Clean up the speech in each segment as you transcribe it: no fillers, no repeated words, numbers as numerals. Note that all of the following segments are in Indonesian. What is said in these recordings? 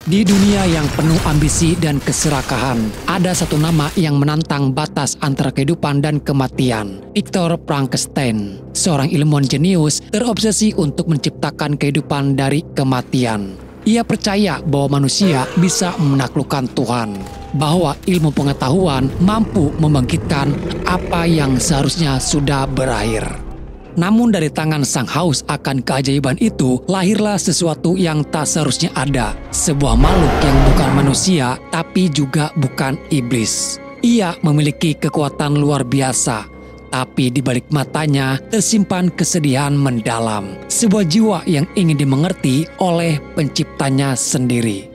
Di dunia yang penuh ambisi dan keserakahan, ada satu nama yang menantang batas antara kehidupan dan kematian. Victor Frankenstein, seorang ilmuwan jenius terobsesi untuk menciptakan kehidupan dari kematian. Ia percaya bahwa manusia bisa menaklukkan Tuhan, bahwa ilmu pengetahuan mampu membangkitkan apa yang seharusnya sudah berakhir. Namun dari tangan sang haus akan keajaiban itu, lahirlah sesuatu yang tak seharusnya ada. Sebuah makhluk yang bukan manusia, tapi juga bukan iblis. Ia memiliki kekuatan luar biasa, tapi di balik matanya tersimpan kesedihan mendalam. Sebuah jiwa yang ingin dimengerti oleh penciptanya sendiri.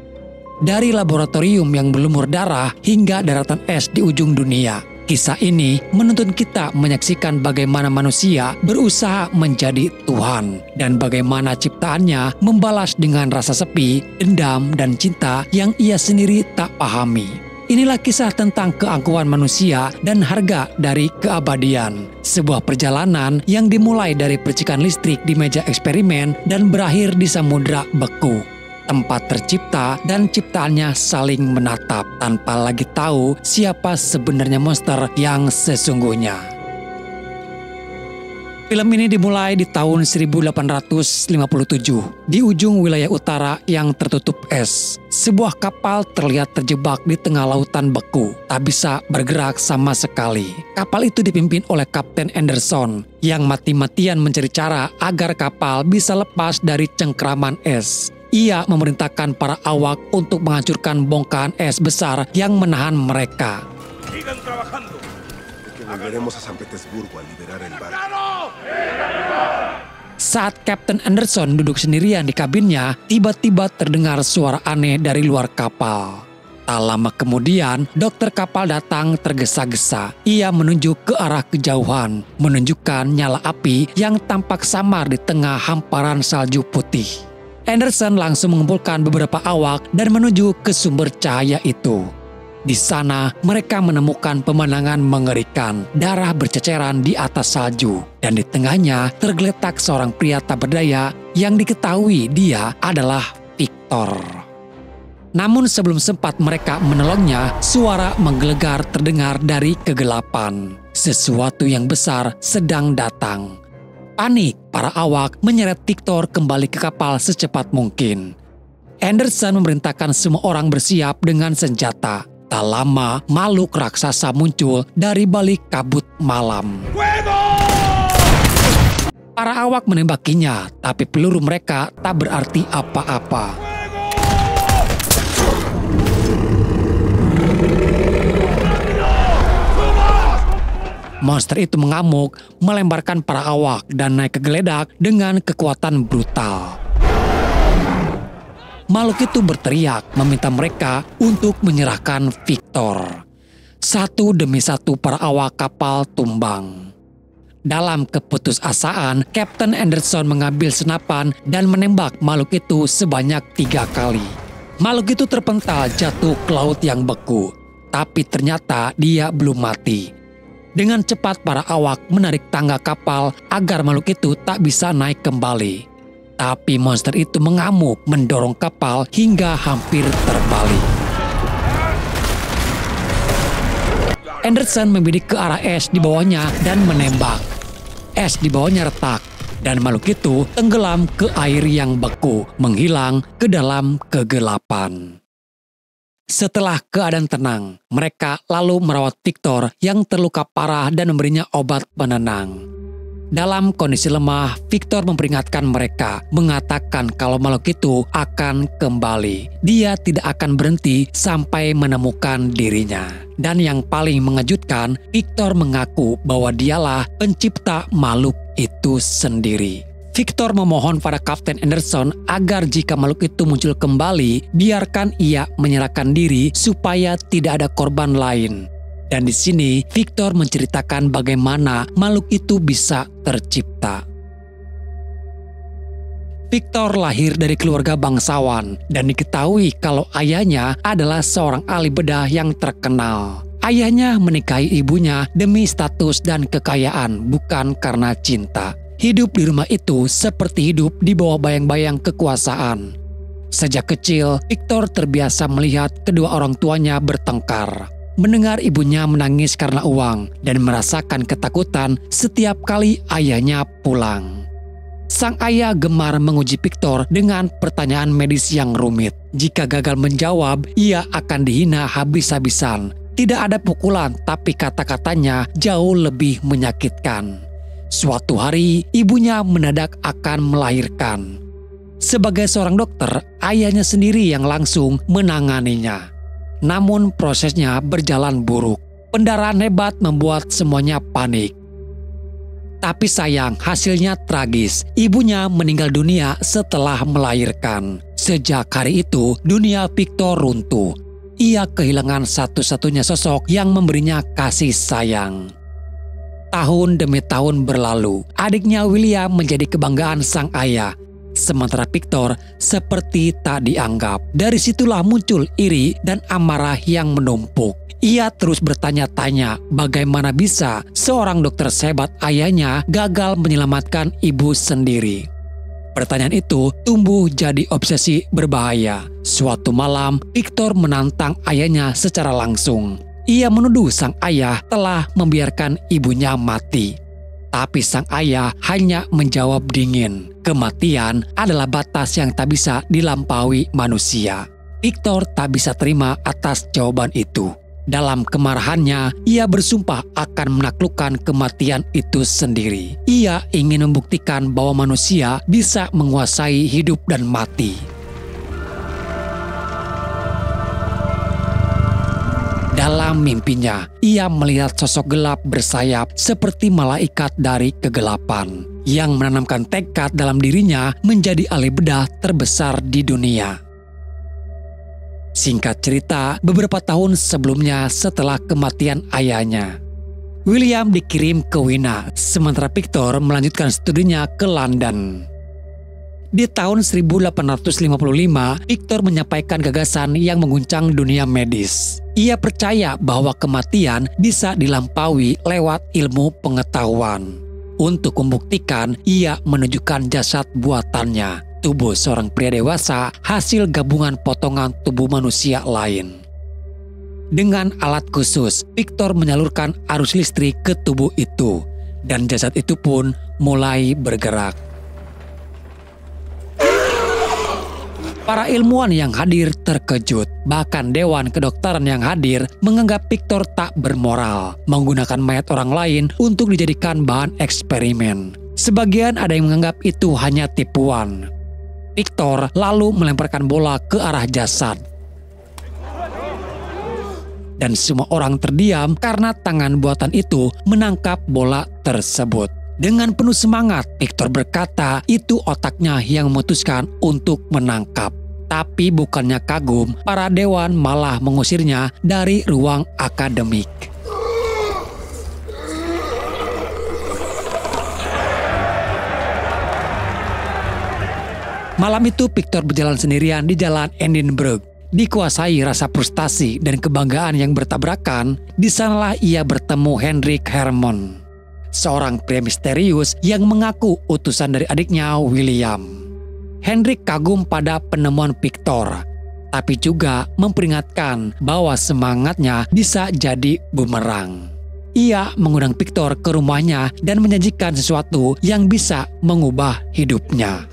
Dari laboratorium yang berlumur darah hingga daratan es di ujung dunia. Kisah ini menuntun kita menyaksikan bagaimana manusia berusaha menjadi Tuhan dan bagaimana ciptaannya membalas dengan rasa sepi, dendam, dan cinta yang ia sendiri tak pahami. Inilah kisah tentang keangkuhan manusia dan harga dari keabadian. Sebuah perjalanan yang dimulai dari percikan listrik di meja eksperimen dan berakhir di samudra beku. Tempat tercipta dan ciptaannya saling menatap tanpa lagi tahu siapa sebenarnya monster yang sesungguhnya. Film ini dimulai di tahun 1857 di ujung wilayah utara yang tertutup es. Sebuah kapal terlihat terjebak di tengah lautan beku, tak bisa bergerak sama sekali. Kapal itu dipimpin oleh Kapten Anderson yang mati-matian mencari cara agar kapal bisa lepas dari cengkraman es. Ia memerintahkan para awak untuk menghancurkan bongkahan es besar yang menahan mereka. Saat Kapten Anderson duduk sendirian di kabinnya, tiba-tiba terdengar suara aneh dari luar kapal. Tak lama kemudian, dokter kapal datang tergesa-gesa. Ia menunjuk ke arah kejauhan, menunjukkan nyala api yang tampak samar di tengah hamparan salju putih. Anderson langsung mengumpulkan beberapa awak dan menuju ke sumber cahaya itu. Di sana, mereka menemukan pemandangan mengerikan. Darah berceceran di atas salju, dan di tengahnya tergeletak seorang pria tak berdaya yang diketahui dia adalah Victor. Namun sebelum sempat mereka menolongnya, suara menggelegar terdengar dari kegelapan. Sesuatu yang besar sedang datang. Panik, para awak menyeret Victor kembali ke kapal secepat mungkin. Anderson memerintahkan semua orang bersiap dengan senjata. Tak lama, makhluk raksasa muncul dari balik kabut malam. Para awak menembakinya, tapi peluru mereka tak berarti apa-apa. Monster itu mengamuk, melemparkan para awak dan naik ke geledak dengan kekuatan brutal. Makhluk itu berteriak meminta mereka untuk menyerahkan Victor. Satu demi satu para awak kapal tumbang. Dalam keputusasaan, Kapten Anderson mengambil senapan dan menembak makhluk itu sebanyak 3 kali. Makhluk itu terpental jatuh ke laut yang beku, tapi ternyata dia belum mati. Dengan cepat para awak menarik tangga kapal agar makhluk itu tak bisa naik kembali. Tapi monster itu mengamuk mendorong kapal hingga hampir terbalik. Anderson membidik ke arah es di bawahnya dan menembak. Es di bawahnya retak dan makhluk itu tenggelam ke air yang beku, menghilang ke dalam kegelapan. Setelah keadaan tenang, mereka lalu merawat Victor yang terluka parah dan memberinya obat penenang. Dalam kondisi lemah, Victor memperingatkan mereka, mengatakan kalau makhluk itu akan kembali. Dia tidak akan berhenti sampai menemukan dirinya. Dan yang paling mengejutkan, Victor mengaku bahwa dialah pencipta makhluk itu sendiri. Victor memohon pada Kapten Anderson agar jika makhluk itu muncul kembali, biarkan ia menyerahkan diri supaya tidak ada korban lain. Dan di sini Victor menceritakan bagaimana makhluk itu bisa tercipta. Victor lahir dari keluarga bangsawan dan diketahui kalau ayahnya adalah seorang ahli bedah yang terkenal. Ayahnya menikahi ibunya demi status dan kekayaan, bukan karena cinta. Hidup di rumah itu seperti hidup di bawah bayang-bayang kekuasaan. Sejak kecil, Victor terbiasa melihat kedua orang tuanya bertengkar. Mendengar ibunya menangis karena uang dan merasakan ketakutan setiap kali ayahnya pulang. Sang ayah gemar menguji Victor dengan pertanyaan medis yang rumit. Jika gagal menjawab, ia akan dihina habis-habisan. Tidak ada pukulan, tapi kata-katanya jauh lebih menyakitkan. Suatu hari, ibunya mendadak akan melahirkan. Sebagai seorang dokter, ayahnya sendiri yang langsung menanganinya. Namun prosesnya berjalan buruk. Pendarahan hebat membuat semuanya panik. Tapi sayang, hasilnya tragis. Ibunya meninggal dunia setelah melahirkan. Sejak hari itu, dunia Victor runtuh. Ia kehilangan satu-satunya sosok yang memberinya kasih sayang. Tahun demi tahun berlalu, adiknya William menjadi kebanggaan sang ayah. Sementara Victor seperti tak dianggap. Dari situlah muncul iri dan amarah yang menumpuk. Ia terus bertanya-tanya bagaimana bisa seorang dokter sehebat ayahnya gagal menyelamatkan ibu sendiri. Pertanyaan itu tumbuh jadi obsesi berbahaya. Suatu malam, Victor menantang ayahnya secara langsung. Ia menuduh sang ayah telah membiarkan ibunya mati. Tapi sang ayah hanya menjawab dingin, kematian adalah batas yang tak bisa dilampaui manusia. Victor tak bisa terima atas jawaban itu. Dalam kemarahannya, ia bersumpah akan menaklukkan kematian itu sendiri. Ia ingin membuktikan bahwa manusia bisa menguasai hidup dan mati. Dalam mimpinya, ia melihat sosok gelap bersayap seperti malaikat dari kegelapan yang menanamkan tekad dalam dirinya menjadi ahli bedah terbesar di dunia. Singkat cerita, beberapa tahun sebelumnya setelah kematian ayahnya, William dikirim ke Wina, sementara Victor melanjutkan studinya ke London. Di tahun 1855, Victor menyampaikan gagasan yang mengguncang dunia medis. Ia percaya bahwa kematian bisa dilampaui lewat ilmu pengetahuan. Untuk membuktikan, ia menunjukkan jasad buatannya. Tubuh seorang pria dewasa hasil gabungan potongan tubuh manusia lain. Dengan alat khusus, Victor menyalurkan arus listrik ke tubuh itu, dan jasad itu pun mulai bergerak. Para ilmuwan yang hadir terkejut, bahkan dewan kedokteran yang hadir menganggap Victor tak bermoral, menggunakan mayat orang lain untuk dijadikan bahan eksperimen. Sebagian ada yang menganggap itu hanya tipuan. Victor lalu melemparkan bola ke arah jasad. Dan semua orang terdiam karena tangan buatan itu menangkap bola tersebut. Dengan penuh semangat, Victor berkata itu otaknya yang memutuskan untuk menangkap. Tapi bukannya kagum, para dewan malah mengusirnya dari ruang akademik. Malam itu Victor berjalan sendirian di jalan Edinburgh. Dikuasai rasa frustasi dan kebanggaan yang bertabrakan, di sanalah ia bertemu Hendrik Herman, seorang pria misterius yang mengaku utusan dari adiknya William. Hendrik kagum pada penemuan Victor, tapi juga memperingatkan bahwa semangatnya bisa jadi bumerang. Ia mengundang Victor ke rumahnya dan menjanjikan sesuatu yang bisa mengubah hidupnya.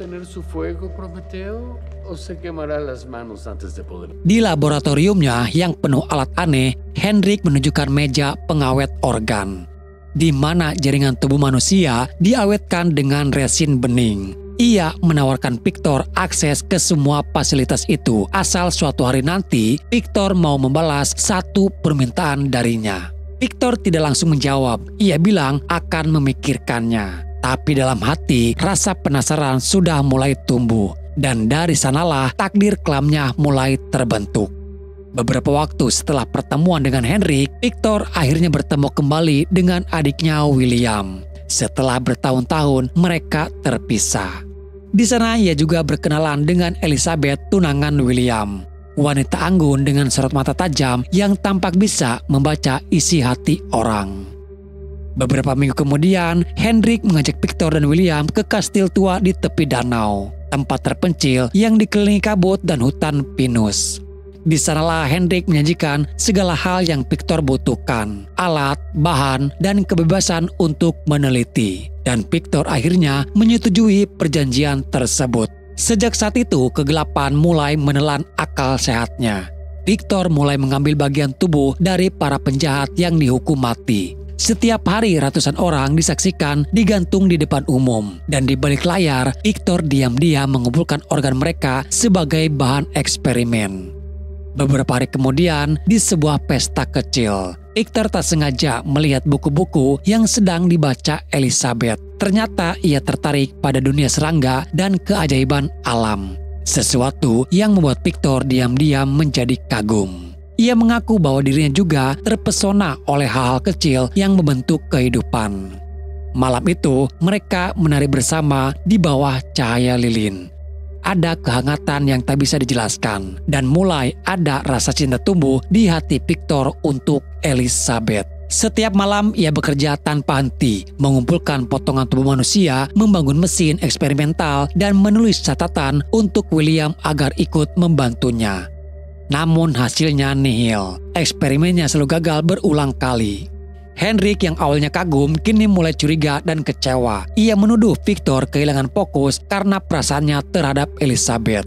Di laboratoriumnya yang penuh alat aneh, Hendrik menunjukkan meja pengawet organ, di mana jaringan tubuh manusia diawetkan dengan resin bening. Ia menawarkan Victor akses ke semua fasilitas itu, asal suatu hari nanti Victor mau membalas satu permintaan darinya. Victor tidak langsung menjawab, ia bilang akan memikirkannya. Tapi dalam hati, rasa penasaran sudah mulai tumbuh. Dan dari sanalah takdir kelamnya mulai terbentuk. Beberapa waktu setelah pertemuan dengan Hendrik, Victor akhirnya bertemu kembali dengan adiknya William. Setelah bertahun-tahun mereka terpisah. Di sana ia juga berkenalan dengan Elizabeth, tunangan William. Wanita anggun dengan sorot mata tajam yang tampak bisa membaca isi hati orang. Beberapa minggu kemudian, Hendrik mengajak Victor dan William ke kastil tua di tepi danau. tempat terpencil yang dikelilingi kabut dan hutan pinus. Di sanalah Hendrik menyajikan segala hal yang Victor butuhkan, alat, bahan, dan kebebasan untuk meneliti. Dan Victor akhirnya menyetujui perjanjian tersebut. Sejak saat itu, kegelapan mulai menelan akal sehatnya. Victor mulai mengambil bagian tubuh dari para penjahat yang dihukum mati. Setiap hari ratusan orang disaksikan digantung di depan umum. Dan di balik layar, Victor diam-diam mengumpulkan organ mereka sebagai bahan eksperimen. Beberapa hari kemudian, di sebuah pesta kecil, Victor tak sengaja melihat buku-buku yang sedang dibaca Elizabeth. Ternyata ia tertarik pada dunia serangga dan keajaiban alam. Sesuatu yang membuat Victor diam-diam menjadi kagum. Ia mengaku bahwa dirinya juga terpesona oleh hal-hal kecil yang membentuk kehidupan. Malam itu, mereka menari bersama di bawah cahaya lilin. Ada kehangatan yang tak bisa dijelaskan, dan mulai ada rasa cinta tumbuh di hati Victor untuk Elizabeth. Setiap malam ia bekerja tanpa henti, mengumpulkan potongan tubuh manusia, membangun mesin eksperimental, dan menulis catatan untuk William agar ikut membantunya. Namun hasilnya nihil. Eksperimennya selalu gagal berulang kali. Hendrik yang awalnya kagum kini mulai curiga dan kecewa. Ia menuduh Victor kehilangan fokus karena perasaannya terhadap Elizabeth.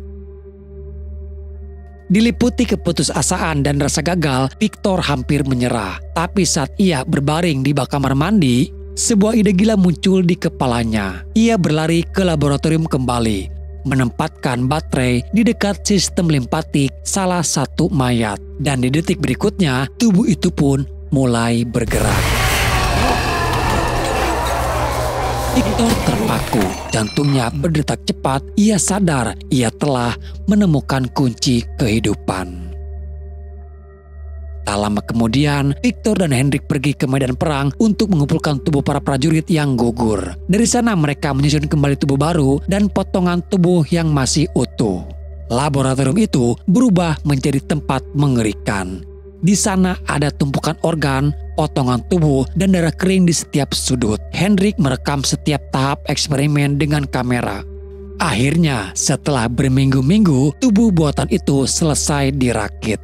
Diliputi keputusasaan dan rasa gagal, Victor hampir menyerah. Tapi saat ia berbaring di bak kamar mandi, sebuah ide gila muncul di kepalanya. Ia berlari ke laboratorium kembali, menempatkan baterai di dekat sistem limpatik salah satu mayat. Dan di detik berikutnya, tubuh itu pun mulai bergerak. Victor terpaku, jantungnya berdetak cepat. Ia sadar ia telah menemukan kunci kehidupan. Tak lama kemudian, Victor dan Hendrik pergi ke medan perang untuk mengumpulkan tubuh para prajurit yang gugur. Dari sana mereka menyusun kembali tubuh baru dan potongan tubuh yang masih utuh. Laboratorium itu berubah menjadi tempat mengerikan. Di sana ada tumpukan organ, potongan tubuh, dan darah kering di setiap sudut. Hendrik merekam setiap tahap eksperimen dengan kamera. Akhirnya, setelah berminggu-minggu, tubuh buatan itu selesai dirakit.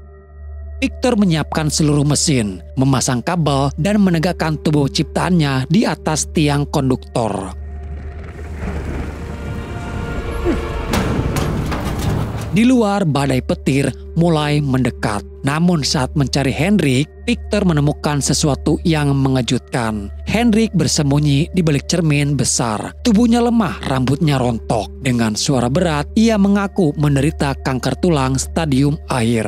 Victor menyiapkan seluruh mesin, memasang kabel, dan menegakkan tubuh ciptaannya di atas tiang konduktor. Di luar, badai petir mulai mendekat. Namun saat mencari Hendrik, Victor menemukan sesuatu yang mengejutkan. Hendrik bersembunyi di balik cermin besar. Tubuhnya lemah, rambutnya rontok. Dengan suara berat, ia mengaku menderita kanker tulang stadium akhir.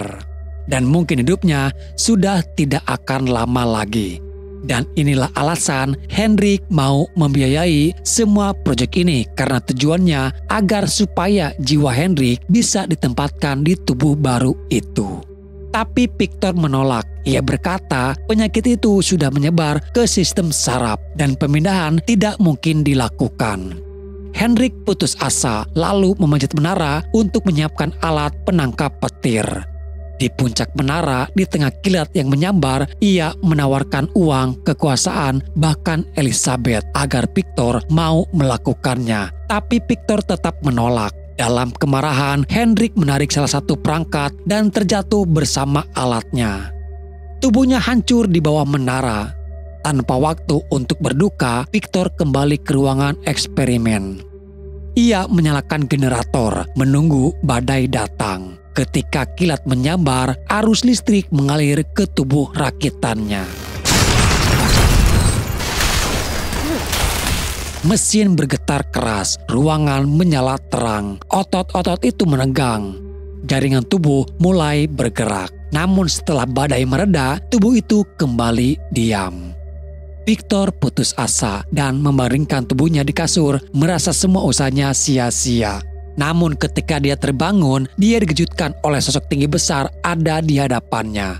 Dan mungkin hidupnya sudah tidak akan lama lagi. Dan inilah alasan Hendrik mau membiayai semua proyek ini, karena tujuannya agar supaya jiwa Hendrik bisa ditempatkan di tubuh baru itu. Tapi Victor menolak. Ia berkata penyakit itu sudah menyebar ke sistem saraf dan pemindahan tidak mungkin dilakukan. Hendrik putus asa lalu memanjat menara untuk menyiapkan alat penangkap petir. Di puncak menara, di tengah kilat yang menyambar, ia menawarkan uang, kekuasaan, bahkan Elizabeth agar Victor mau melakukannya. Tapi Victor tetap menolak. Dalam kemarahan, Hendrik menarik salah satu perangkat dan terjatuh bersama alatnya. Tubuhnya hancur di bawah menara. Tanpa waktu untuk berduka, Victor kembali ke ruangan eksperimen. Ia menyalakan generator, menunggu badai datang. Ketika kilat menyambar, arus listrik mengalir ke tubuh rakitannya. Mesin bergetar keras, ruangan menyala terang, otot-otot itu menegang. Jaringan tubuh mulai bergerak. Namun setelah badai mereda, tubuh itu kembali diam. Victor putus asa dan membaringkan tubuhnya di kasur, merasa semua usahanya sia-sia. Namun ketika dia terbangun, dia dikejutkan oleh sosok tinggi besar ada di hadapannya.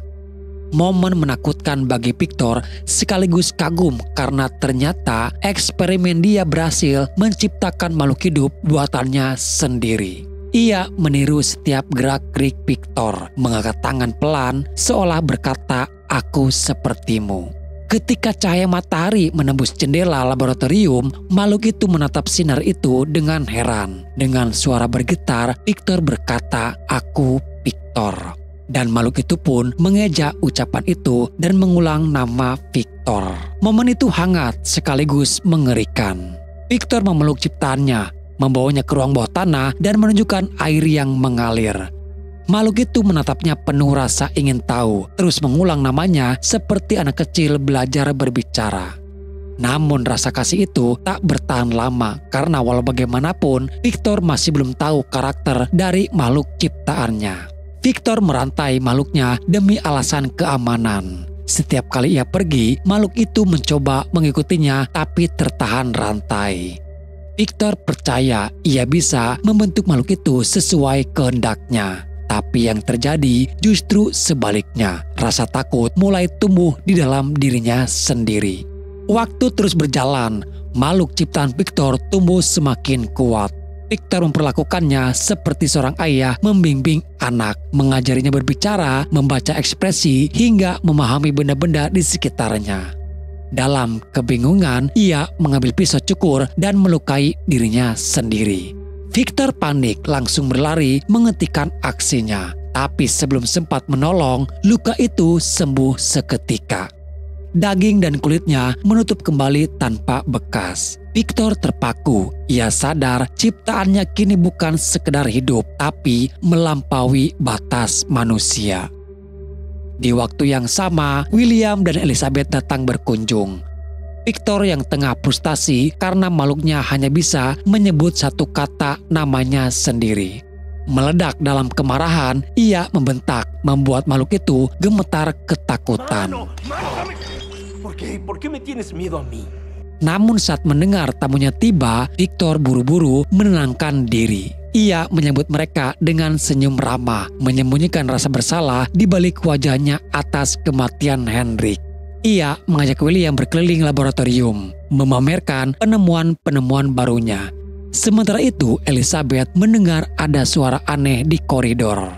Momen menakutkan bagi Victor sekaligus kagum karena ternyata eksperimen dia berhasil menciptakan makhluk hidup buatannya sendiri. Ia meniru setiap gerak-gerik Victor, mengangkat tangan pelan seolah berkata, "Aku sepertimu." Ketika cahaya matahari menembus jendela laboratorium, makhluk itu menatap sinar itu dengan heran. Dengan suara bergetar, Victor berkata, "Aku Victor." Dan makhluk itu pun mengeja ucapan itu dan mengulang nama Victor. Momen itu hangat sekaligus mengerikan. Victor memeluk ciptaannya, membawanya ke ruang bawah tanah dan menunjukkan air yang mengalir. Makhluk itu menatapnya penuh rasa ingin tahu, terus mengulang namanya seperti anak kecil belajar berbicara. Namun rasa kasih itu tak bertahan lama karena walau bagaimanapun Victor masih belum tahu karakter dari makhluk ciptaannya. Victor merantai makhluknya demi alasan keamanan. Setiap kali ia pergi, makhluk itu mencoba mengikutinya tapi tertahan rantai. Victor percaya ia bisa membentuk makhluk itu sesuai kehendaknya. Tapi yang terjadi justru sebaliknya. Rasa takut mulai tumbuh di dalam dirinya sendiri. Waktu terus berjalan, makhluk ciptaan Victor tumbuh semakin kuat. Victor memperlakukannya seperti seorang ayah membimbing anak, mengajarinya berbicara, membaca ekspresi, hingga memahami benda-benda di sekitarnya. Dalam kebingungan, ia mengambil pisau cukur dan melukai dirinya sendiri. Victor panik langsung berlari menghentikan aksinya. Tapi sebelum sempat menolong, luka itu sembuh seketika. Daging dan kulitnya menutup kembali tanpa bekas. Victor terpaku. Ia sadar ciptaannya kini bukan sekedar hidup, tapi melampaui batas manusia. Di waktu yang sama, William dan Elizabeth datang berkunjung. Victor yang tengah frustasi karena makhluknya hanya bisa menyebut satu kata namanya sendiri. Meledak dalam kemarahan, ia membentak, membuat makhluk itu gemetar ketakutan. Namun saat mendengar tamunya tiba, Victor buru-buru menenangkan diri. Ia menyambut mereka dengan senyum ramah, menyembunyikan rasa bersalah di balik wajahnya atas kematian Hendrik. Ia mengajak William berkeliling laboratorium, memamerkan penemuan-penemuan barunya. Sementara itu, Elizabeth mendengar ada suara aneh di koridor.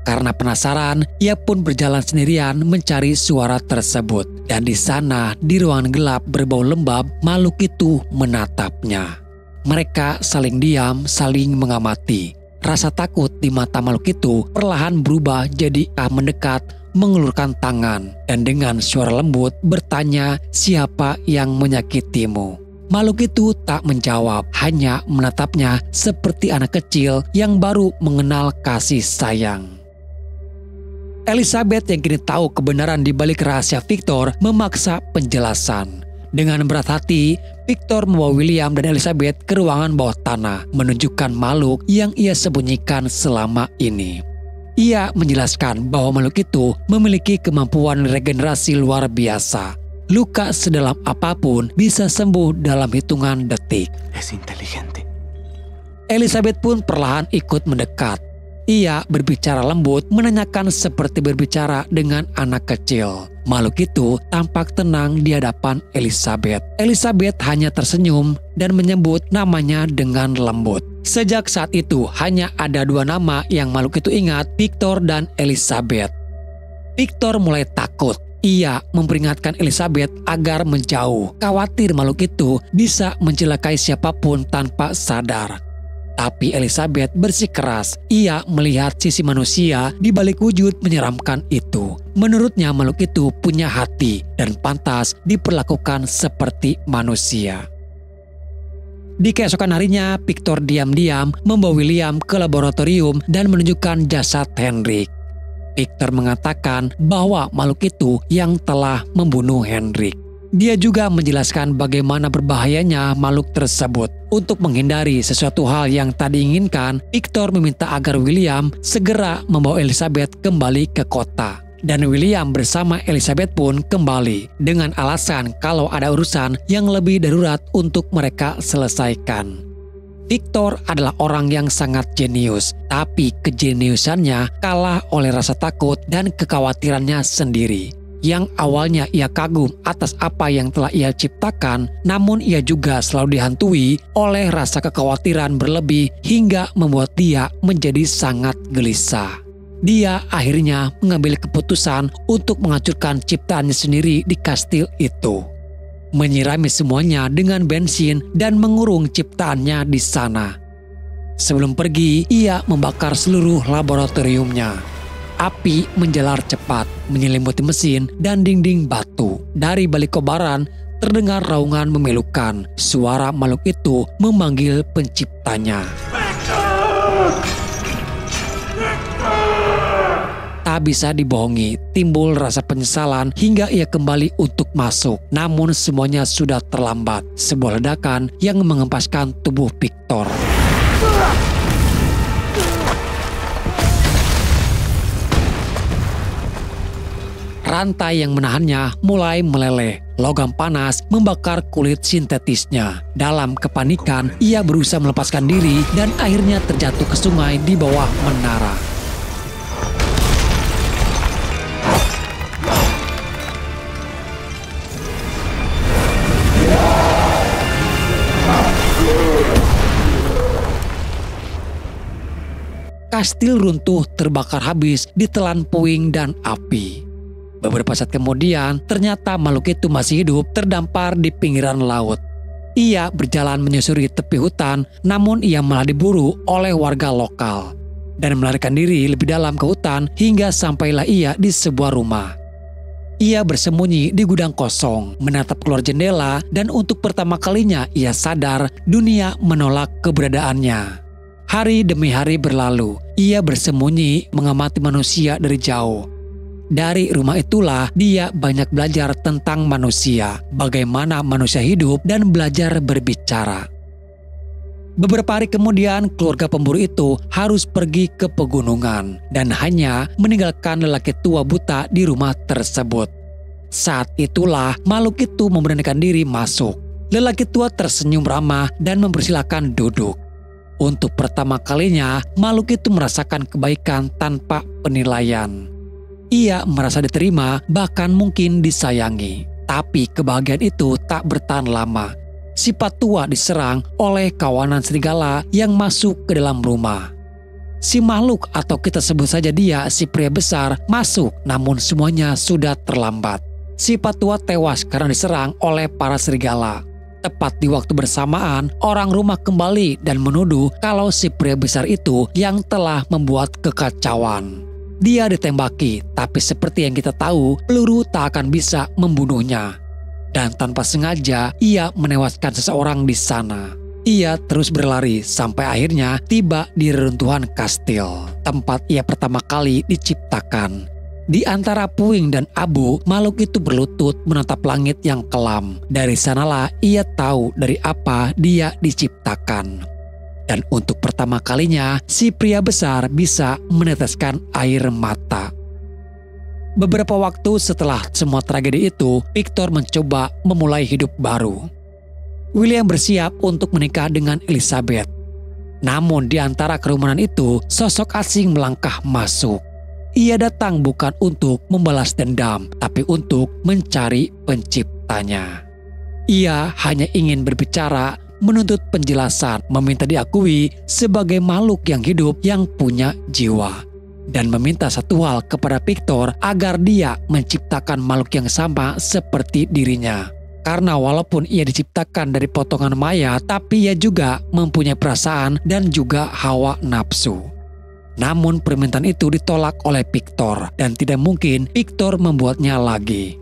Karena penasaran, ia pun berjalan sendirian mencari suara tersebut. Dan di sana, di ruangan gelap berbau lembab, makhluk itu menatapnya. Mereka saling diam, saling mengamati. Rasa takut di mata makhluk itu perlahan berubah jadi mendekat, mengulurkan tangan, dan dengan suara lembut bertanya, "Siapa yang menyakitimu?" Makhluk itu tak menjawab, hanya menatapnya seperti anak kecil yang baru mengenal kasih sayang. Elizabeth yang kini tahu kebenaran di balik rahasia Victor memaksa penjelasan. Dengan berat hati, Victor membawa William dan Elizabeth ke ruangan bawah tanah, menunjukkan makhluk yang ia sembunyikan selama ini. Ia menjelaskan bahwa makhluk itu memiliki kemampuan regenerasi luar biasa. Luka sedalam apapun bisa sembuh dalam hitungan detik. Elizabeth pun perlahan ikut mendekat. Ia berbicara lembut, menanyakan seperti berbicara dengan anak kecil. Makhluk itu tampak tenang di hadapan Elizabeth. Elizabeth hanya tersenyum dan menyebut namanya dengan lembut. Sejak saat itu hanya ada dua nama yang makhluk itu ingat, Victor dan Elizabeth. Victor mulai takut. Ia memperingatkan Elizabeth agar menjauh, khawatir makhluk itu bisa mencelakai siapapun tanpa sadar. Tapi Elizabeth bersikeras. Ia melihat sisi manusia di balik wujud menyeramkan itu. Menurutnya makhluk itu punya hati dan pantas diperlakukan seperti manusia. Di keesokan harinya, Victor diam-diam membawa William ke laboratorium dan menunjukkan jasad Hendrik. Victor mengatakan bahwa makhluk itu yang telah membunuh Hendrik. Dia juga menjelaskan bagaimana berbahayanya makhluk tersebut. Untuk menghindari sesuatu hal yang tak diinginkan, Victor meminta agar William segera membawa Elizabeth kembali ke kota. Dan William bersama Elizabeth pun kembali dengan alasan kalau ada urusan yang lebih darurat untuk mereka selesaikan. Victor adalah orang yang sangat jenius, tapi kejeniusannya kalah oleh rasa takut dan kekhawatirannya sendiri. Yang awalnya ia kagum atas apa yang telah ia ciptakan, namun ia juga selalu dihantui oleh rasa kekhawatiran berlebih hingga membuat dia menjadi sangat gelisah. Dia akhirnya mengambil keputusan untuk menghancurkan ciptaannya sendiri di kastil itu, menyirami semuanya dengan bensin dan mengurung ciptaannya di sana. Sebelum pergi, ia membakar seluruh laboratoriumnya. Api menjalar cepat, menyelimuti mesin dan dinding batu. Dari balik kobaran, terdengar raungan memilukan. Suara makhluk itu memanggil penciptanya. Tak bisa dibohongi, timbul rasa penyesalan hingga ia kembali untuk masuk. Namun semuanya sudah terlambat. Sebuah ledakan yang mengempaskan tubuh Victor. Rantai yang menahannya mulai meleleh. Logam panas membakar kulit sintetisnya. Dalam kepanikan, ia berusaha melepaskan diri dan akhirnya terjatuh ke sungai di bawah menara. Kastil runtuh terbakar habis ditelan puing dan api. Beberapa saat kemudian, ternyata makhluk itu masih hidup terdampar di pinggiran laut. Ia berjalan menyusuri tepi hutan, namun ia malah diburu oleh warga lokal dan melarikan diri lebih dalam ke hutan hingga sampailah ia di sebuah rumah. Ia bersembunyi di gudang kosong, menatap keluar jendela, dan untuk pertama kalinya ia sadar dunia menolak keberadaannya. Hari demi hari berlalu, ia bersembunyi mengamati manusia dari jauh. Dari rumah itulah dia banyak belajar tentang manusia, bagaimana manusia hidup dan belajar berbicara. Beberapa hari kemudian keluarga pemburu itu harus pergi ke pegunungan dan hanya meninggalkan lelaki tua buta di rumah tersebut. Saat itulah makhluk itu memberanikan diri masuk. Lelaki tua tersenyum ramah dan mempersilahkan duduk. Untuk pertama kalinya, makhluk itu merasakan kebaikan tanpa penilaian. Ia merasa diterima, bahkan mungkin disayangi. Tapi kebahagiaan itu tak bertahan lama. Si Patua diserang oleh kawanan serigala yang masuk ke dalam rumah. Si makhluk, atau kita sebut saja dia si pria besar, masuk, namun semuanya sudah terlambat. Si Patua tewas karena diserang oleh para serigala. Tepat di waktu bersamaan, orang rumah kembali dan menuduh kalau si pria besar itu yang telah membuat kekacauan. Dia ditembaki, tapi seperti yang kita tahu, peluru tak akan bisa membunuhnya. Dan tanpa sengaja, ia menewaskan seseorang di sana. Ia terus berlari sampai akhirnya tiba di reruntuhan kastil, tempat ia pertama kali diciptakan. Di antara puing dan abu, makhluk itu berlutut menatap langit yang kelam. Dari sanalah ia tahu dari apa dia diciptakan. Dan untuk pertama kalinya, si pria besar bisa meneteskan air mata. Beberapa waktu setelah semua tragedi itu, Victor mencoba memulai hidup baru. William bersiap untuk menikah dengan Elizabeth. Namun di antara kerumunan itu, sosok asing melangkah masuk. Ia datang bukan untuk membalas dendam, tapi untuk mencari penciptanya. Ia hanya ingin berbicara, menuntut penjelasan, meminta diakui sebagai makhluk yang hidup yang punya jiwa. Dan meminta satu hal kepada Victor agar dia menciptakan makhluk yang sama seperti dirinya. Karena walaupun ia diciptakan dari potongan mayat, tapi ia juga mempunyai perasaan dan juga hawa nafsu. Namun permintaan itu ditolak oleh Victor dan tidak mungkin Victor membuatnya lagi.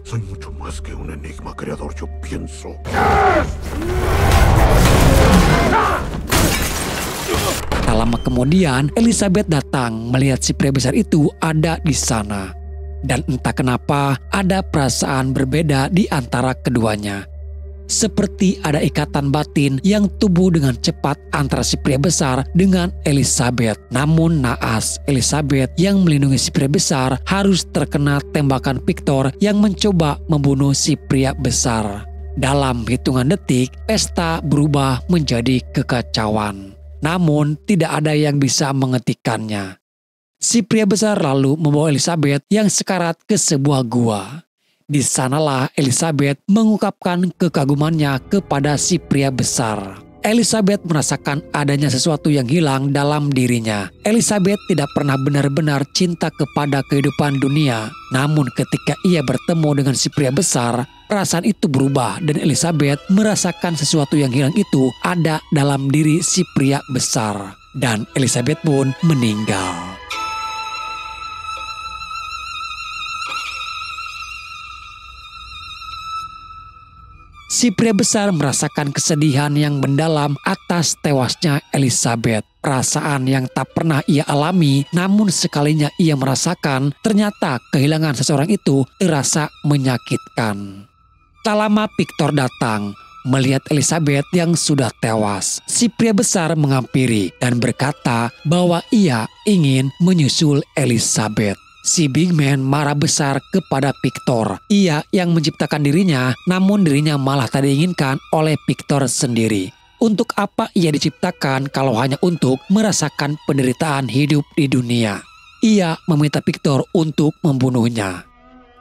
Tak lama kemudian Elizabeth datang melihat si pria besar itu ada di sana. Dan entah kenapa ada perasaan berbeda di antara keduanya. Seperti ada ikatan batin yang tumbuh dengan cepat antara si pria besar dengan Elizabeth. Namun naas, Elizabeth yang melindungi si pria besar harus terkena tembakan Victor yang mencoba membunuh si pria besar. Dalam hitungan detik, pesta berubah menjadi kekacauan. Namun tidak ada yang bisa menghentikannya. Si pria besar lalu membawa Elizabeth yang sekarat ke sebuah gua. Di sanalah Elizabeth mengungkapkan kekagumannya kepada si pria besar. Elizabeth merasakan adanya sesuatu yang hilang dalam dirinya. Elizabeth tidak pernah benar-benar cinta kepada kehidupan dunia. Namun ketika ia bertemu dengan si pria besar, perasaan itu berubah dan Elizabeth merasakan sesuatu yang hilang itu ada dalam diri si pria besar. Dan Elizabeth pun meninggal. Si pria besar merasakan kesedihan yang mendalam atas tewasnya Elizabeth. Perasaan yang tak pernah ia alami, namun sekalinya ia merasakan, ternyata kehilangan seseorang itu terasa menyakitkan. Tak lama Victor datang, melihat Elizabeth yang sudah tewas. Si pria besar menghampiri dan berkata bahwa ia ingin menyusul Elizabeth. Si Big Man marah besar kepada Victor. Ia yang menciptakan dirinya, namun dirinya malah tak diinginkan oleh Victor sendiri. Untuk apa ia diciptakan kalau hanya untuk merasakan penderitaan hidup di dunia? Ia meminta Victor untuk membunuhnya.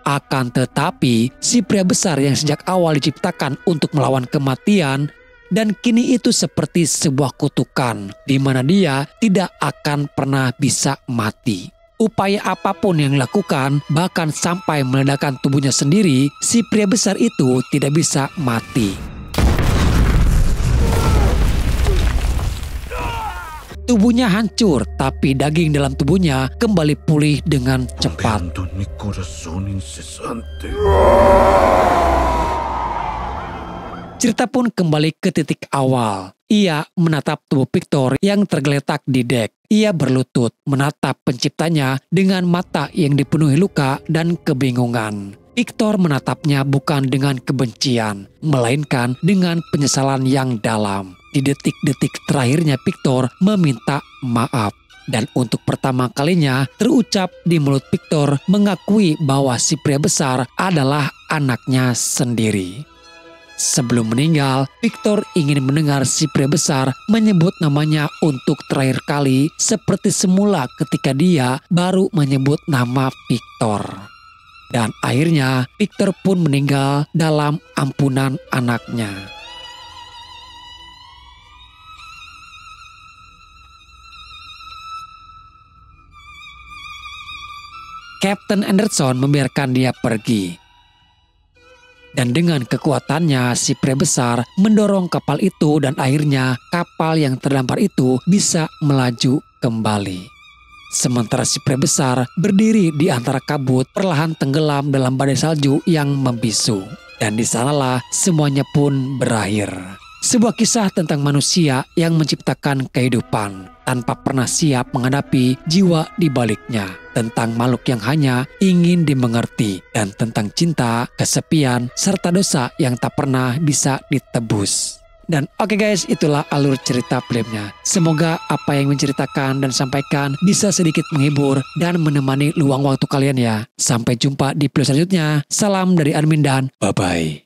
Akan tetapi, si pria besar yang sejak awal diciptakan untuk melawan kematian, dan kini itu seperti sebuah kutukan, di mana dia tidak akan pernah bisa mati. Upaya apapun yang dilakukan, bahkan sampai meledakkan tubuhnya sendiri, si pria besar itu tidak bisa mati. Tubuhnya hancur, tapi daging dalam tubuhnya kembali pulih dengan cepat. Cerita pun kembali ke titik awal. Ia menatap tubuh Victor yang tergeletak di dek. Ia berlutut menatap penciptanya dengan mata yang dipenuhi luka dan kebingungan. Victor menatapnya bukan dengan kebencian, melainkan dengan penyesalan yang dalam. Di detik-detik terakhirnya Victor meminta maaf. Dan untuk pertama kalinya terucap di mulut Victor mengakui bahwa si pria besar adalah anaknya sendiri. Sebelum meninggal, Victor ingin mendengar si pria besar menyebut namanya untuk terakhir kali seperti semula ketika dia baru menyebut nama Victor. Dan akhirnya Victor pun meninggal dalam ampunan anaknya. Captain Anderson membiarkan dia pergi. Dan dengan kekuatannya si pria besar mendorong kapal itu dan akhirnya kapal yang terdampar itu bisa melaju kembali. Sementara si pria besar berdiri di antara kabut perlahan tenggelam dalam badai salju yang membisu. Dan di sanalah semuanya pun berakhir. Sebuah kisah tentang manusia yang menciptakan kehidupan tanpa pernah siap menghadapi jiwa di baliknya. Tentang makhluk yang hanya ingin dimengerti dan tentang cinta, kesepian, serta dosa yang tak pernah bisa ditebus. Dan oke guys, itulah alur cerita filmnya. Semoga apa yang menceritakan dan sampaikan bisa sedikit menghibur dan menemani luang waktu kalian ya. Sampai jumpa di video selanjutnya. Salam dari admin dan bye-bye.